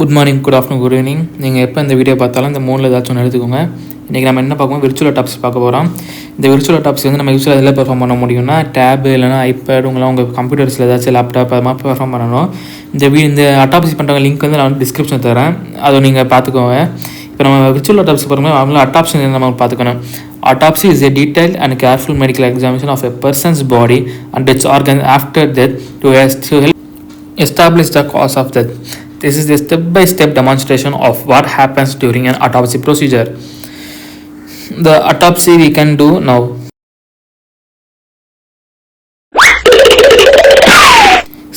Good morning, good afternoon, good evening. நீங்கள் எப்போ இந்த வீடியோ பார்த்தாலும் இந்த மூணில் ஏதாச்சும் ஒன்று எடுத்துக்கோங்க. இன்றைக்கி நம்ம என்ன பார்க்கணும், விர்ச்சுவல் ஆட்டோப்சி பார்க்க போகிறோம். இந்த விர்ச்சுவல் ஆட்டோப்சி வந்து நம்ம யூஸ்வலாக எதில் பெர்ஃபார்ம் பண்ண முடியும்னா, டேப் இல்லைனா ஐபேட் உங்கள் கம்ப்யூட்டர்ஸில் ஏதாச்சும் லேப்டாப் அது மாதிரி பெர்ஃபார்ம் பண்ணணும். இந்த ஆட்டோப்சி பண்ணுற லிங்க் வந்து நான் வந்து டிஸ்கிரிப்ஷன் தரேன், அதை நீங்கள் பார்த்துக்கோங்க. இப்போ நம்ம விர்ச்சுவல் ஆட்டோப்சி போகிறோம், அவங்கள ஆட்டோப்சி நம்ம பார்த்துக்கணும். Autopsy is a detailed and careful medical examination of a person's body and its organs after death to help establish the cause of death. This is a step-by-step demonstration of what happens during an autopsy procedure. The autopsy we can do now.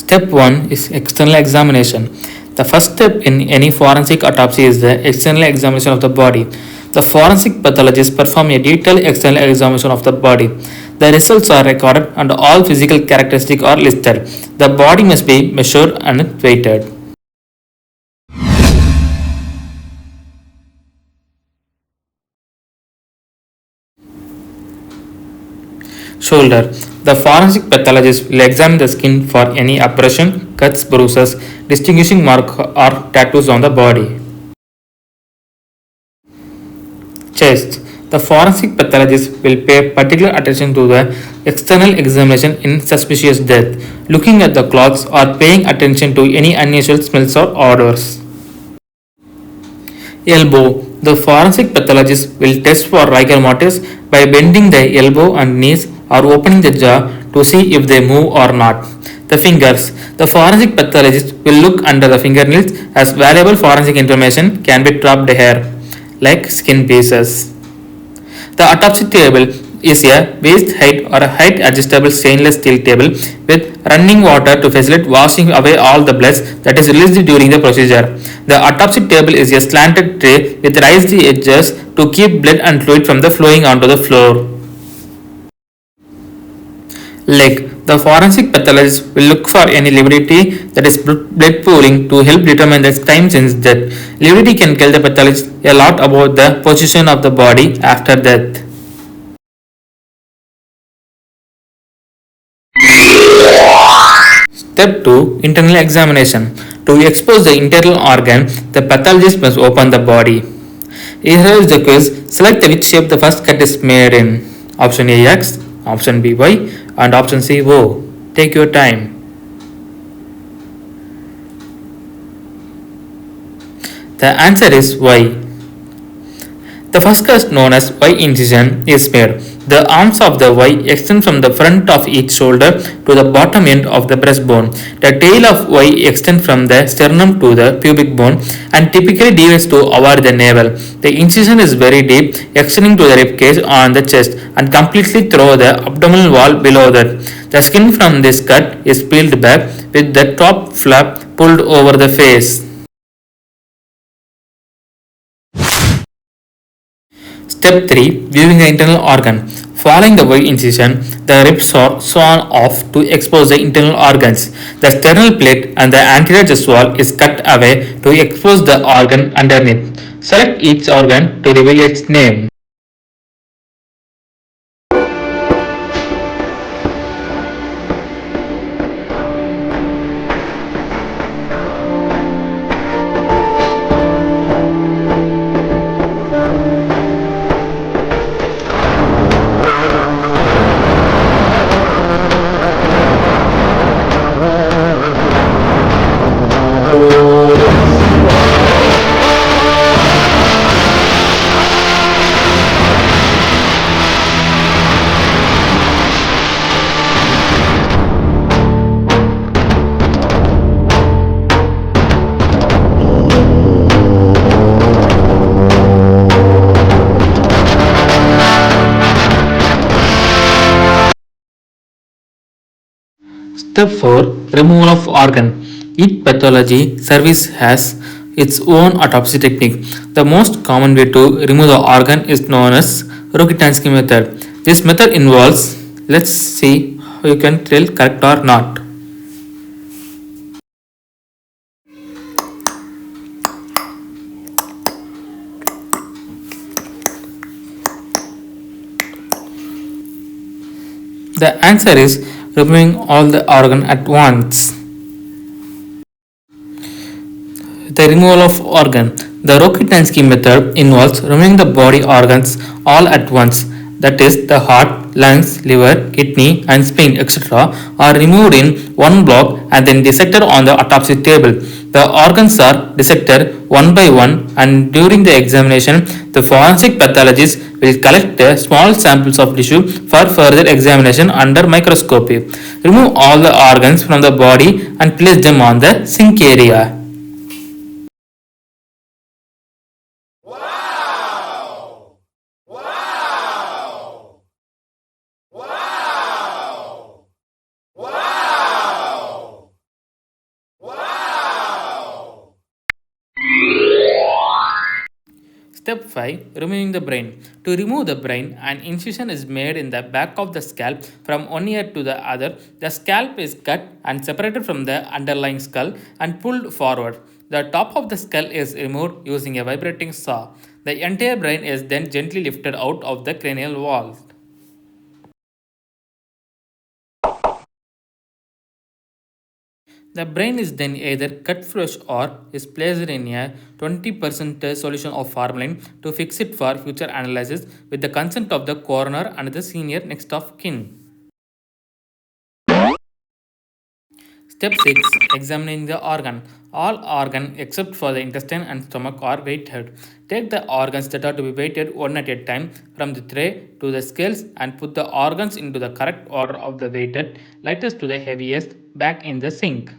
Step 1 is external examination. The first step in any forensic autopsy is the external examination of the body. The forensic pathologist perform a detailed external examination of the body. The results are recorded and all physical characteristics are listed. The body must be measured and weighted. Shoulder. The forensic pathologist will examine the skin for any abrasion, cuts, bruises, distinguishing mark or tattoos on the body. Chest. The forensic pathologist will pay particular attention to the external examination in suspicious death, looking at the clothes or paying attention to any unusual smells or odors. Elbow. The forensic pathologist will test for rigor mortis by bending the elbow and knees or opening the jaw to see if they move or not. The fingers. The forensic pathologist will look under the fingernails as valuable forensic information can be trapped here, like skin pieces. The autopsy table is a waist height or a height adjustable stainless steel table with running water to facilitate washing away all the blood that is released during the procedure. The autopsy table is a slanted tray with raised edges to keep blood and fluid from the flowing onto the floor. Leg. The forensic pathologist will look for any lividity, that is blood pooling, to help determine the time since death. Lividity can tell the pathologist a lot about the position of the body after death. Step 2. Internal examination. To expose the internal organ, the pathologist must open the body. Here is the quiz. Select which shape the first cut is made in. Option A X, option B Y, and option C O. Take your time. The answer is Y. The first cut, known as Y incision, is made. The arms of the Y extend from the front of each shoulder to the bottom end of the breastbone. The tail of Y extends from the sternum to the pubic bone and typically deviates to avoid the navel. The incision is very deep, extending to the ribcage on the chest and completely through the abdominal wall below that. The skin from this cut is peeled back with the top flap pulled over the face. Step 3. Viewing the internal organ. Following the Y incision, the ribs are sawn off to expose the internal organs. The sternal plate and the anterior chest wall is cut away to expose the organ underneath. Select each organ to reveal its name. Step 4. Removal of organ. Each pathology service has its own autopsy technique. The most common way to remove the organ is known as Rokitansky method. This method involves, let's see how you can tell correct or not. The answer is removing all the organ at once. The removal of organ. The Rokitansky method involves removing the body organs all at once. That is, the heart, lungs, liver, kidney, and spleen, etc., are removed in one block and then dissected on the autopsy table. The organs are dissected one by one, and during the examination, the forensic pathologist will collect small samples of tissue for further examination under microscopy. Remove all the organs from the body and place them on the sink area. Step 5. Removing the brain. To remove the brain, an incision is made in the back of the scalp from one ear to the other. The scalp is cut and separated from the underlying skull and pulled forward. The top of the skull is removed using a vibrating saw. The entire brain is then gently lifted out of the cranial wall. The brain is then either cut fresh or is placed in a 20% solution of formalin to fix it for future analysis with the consent of the coroner and the senior next of kin. Step 6. Examining the organ. All organs except for the intestine and stomach are weighted. Take the organs that are to be weighted one at a time from the tray to the scales and put the organs into the correct order of the weighted, lightest to the heaviest, back in the sink.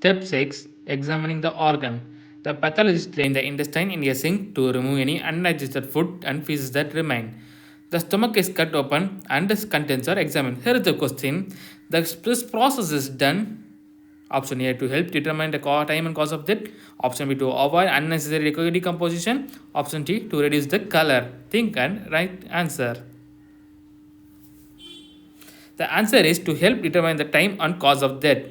Step 6. Examining the organ. The pathologist cleans the intestine in a sink to remove any undigested food and feces that remain. The stomach is cut open and its contents are examined. Here is the question. This process is done. Option A to help determine the time and cause of death. Option B to avoid unnecessary decomposition. Option D to reduce the color. Think and right answer. The answer is to help determine the time and cause of death.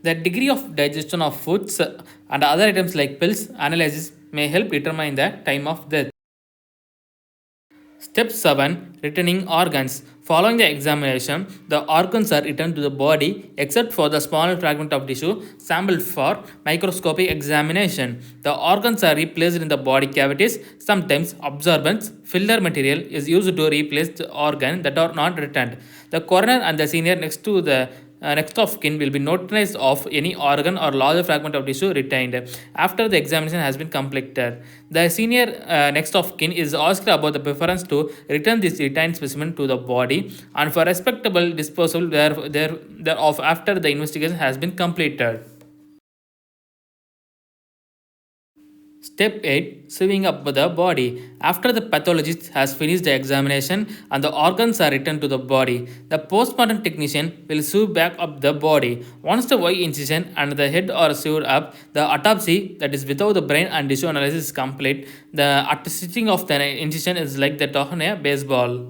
The degree of digestion of foods and other items like pills analysis may help determine the time of death. Step 7. Returning organs. Following the examination, the organs are returned to the body except for the small fragment of tissue sampled for microscopic examination. The organs are replaced in the body cavities. Sometimes absorbents, filler material is used to replace the organ that are not returned. The coroner and the senior next of kin will be notified of any organ or larger fragment of tissue retained after the examination has been completed. The senior next of kin is asked about the preference to return this retained specimen to the body and for respectable disposal thereof after the investigation has been completed. Step 8. Sewing up the body. After the pathologist has finished the examination and the organs are returned to the body, the postmortem technician will sew back up the body. Once the Y incision and the head are sewed up, the autopsy, that is without the brain and tissue analysis, is complete. The stitching of the incision is like that of a baseball.